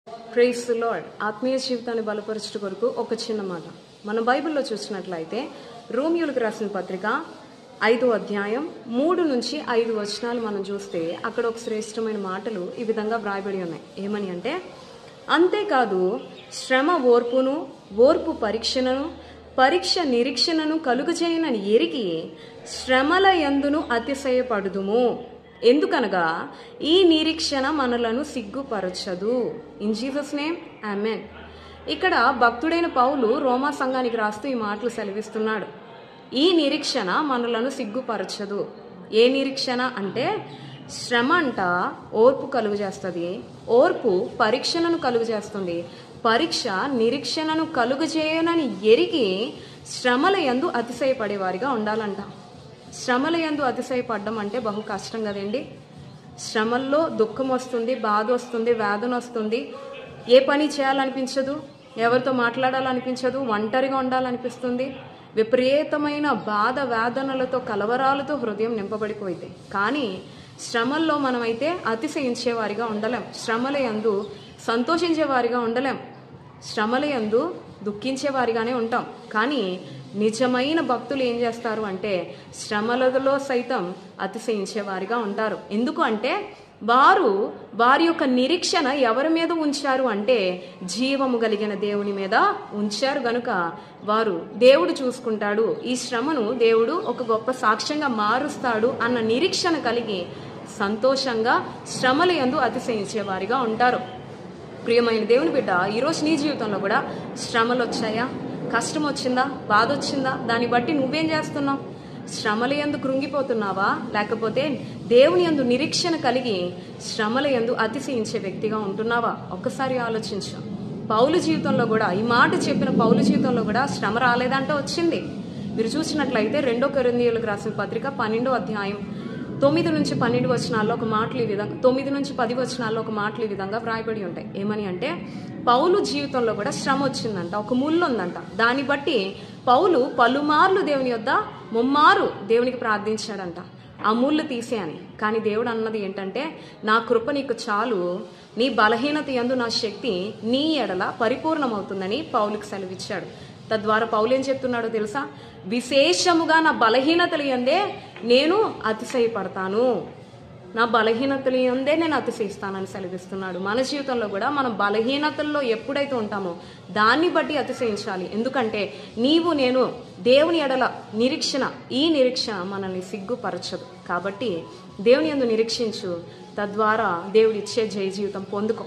Praise the lord. ఆత్మీయ జీవితాన్ని బలపరచుట కొరకు ఒక చిన్న మాట. మన బైబిల్లో చూసినట్లయితే రోమియోలకు రాసిన పత్రిక 5వ అధ్యాయం 3 నుంచి 5 వచనాలు మనం చూస్తే అక్కడ ఒక శ్రేష్టమైన మాటలు ఈ విధంగా వ్రాయబడి ఉన్నాయి. ఏమని అంటే, అంతేకాదు శ్రమ ఓర్పును, ఓర్పు పరీక్షను, పరీక్ష నిరీక్షణను కలుగజేయనని ఎరిగి శ్రమల యందును అతిశయపడుదుము. ఎందుకనగా ఈ నిరీక్షణ మనలను సిగ్గుపరచదు. In Jesus name amen. ఇక్కడ భక్తుడైన పౌలు రోమా సంఘానికి రాస్తూ ఈ మాటలు సెలవిస్తున్నాడు. ఈ నిరీక్షణ మనలను సిగ్గుపరచదు. ఏ నిరీక్షణ అంటే, శ్రమ అంట ఓర్పు కలుగు చేస్తుంది, ఓర్పు పరీక్షలను కలుగు చేస్తుంది, పరీక్ష నిరీక్షణను కలుగజేయనని ఎరిగి శ్రమల యందు అతిశయపడేవారిగా ఉండాలంట. శ్రమల యందు అతిశయపడడం అంటే బహు కష్టం కదండి. శ్రమల్లో దుఃఖం వస్తుంది, బాధ వస్తుంది, వేదన వస్తుంది, ఏ పని చేయాలనిపించదు, ఎవరితో మాట్లాడాలనిపించదు, ఒంటరిగా ఉండాలనిపిస్తుంది, విపరీతమైన బాధ వేదనలతో కలవరాలతో హృదయం నింపబడిపోయింది. కానీ శ్రమల్లో మనమైతే అతిశయించేవారిగా ఉండలేం, శ్రమల యందు సంతోషించేవారిగా ఉండలేం, శ్రమల యందు దుఃఖించేవారిగానే ఉంటాం. కానీ నిజమైన భక్తులు ఏం చేస్తారు అంటే, శ్రమలలో సైతం అతిశయించేవారిగా ఉంటారు. ఎందుకు అంటే, వారి యొక్క నిరీక్షణ ఎవరి మీద ఉంచారు అంటే, జీవము కలిగిన దేవుని మీద ఉంచారు గనుక వారు దేవుడు చూసుకుంటాడు, ఈ శ్రమను దేవుడు ఒక గొప్ప సాక్ష్యంగా మారుస్తాడు అన్న నిరీక్షణ కలిగి సంతోషంగా శ్రమల యందు అతిశయించేవారిగా ఉంటారు. ప్రియమైన దేవుని బిడ్డ, ఈరోజు నీ జీవితంలో కూడా శ్రమలు వచ్చాయా? కష్టం వచ్చిందా? బాధ వచ్చిందా? దాన్ని బట్టి నువ్వేం చేస్తున్నావు? శ్రమల యందు కృంగిపోతున్నావా? లేకపోతే దేవుని యందు నిరీక్షణ కలిగి శ్రమల యందు అతిశయించే వ్యక్తిగా ఉంటున్నావా? ఒక్కసారి ఆలోచించు. పౌలు జీవితంలో కూడా, ఈ మాట చెప్పిన పౌలు జీవితంలో కూడా శ్రమ రాలేదంటే వచ్చింది. మీరు చూసినట్లయితే 2 కొరింథీయులకు రాసిన పత్రిక 12వ అధ్యాయం 9 నుంచి 12 వచనాల్లో ఒక మాటలు ఈ విధంగా, 9 నుంచి 10 వచనాల్లో ఒక మాటలు ఈ విధంగా వ్రాయబడి ఉంటాయి. ఏమని అంటే, పౌలు జీవితంలో కూడా శ్రమ వచ్చిందంట, ఒక ముళ్ళు ఉందంట. దాన్ని బట్టి పౌలు పలుమార్లు దేవుని యొద్ద ముమ్మారు దేవునికి ప్రార్థించాడంట, ఆ ముళ్ళు తీసేయని. కానీ దేవుడు అన్నది ఏంటంటే, నా కృప నీకు చాలు, నీ బలహీనత యందు నా శక్తి నీ ఎడల పరిపూర్ణమవుతుందని పౌలుకి సెలవిచ్చాడు. తద్వారా పౌలు ఏం చెప్తున్నాడో తెలుసా? విశేషముగా నా బలహీనతలు యందే నేను అతిశయపడతాను, నా బలహీనతలు యందే నేను అతిశయిస్తానని సెలవిస్తున్నాడు. మన జీవితంలో కూడా మనం బలహీనతల్లో ఎప్పుడైతే ఉంటామో దాన్ని బట్టి అతిశయించాలి. ఎందుకంటే నీవు నేను దేవుని ఎడల నిరీక్షణ, ఈ నిరీక్షణ మనల్ని సిగ్గుపరచదు. కాబట్టి దేవుని యందు నిరీక్షించు, తద్వారా దేవుడిచ్చే జయ జీవితం పొందుకో.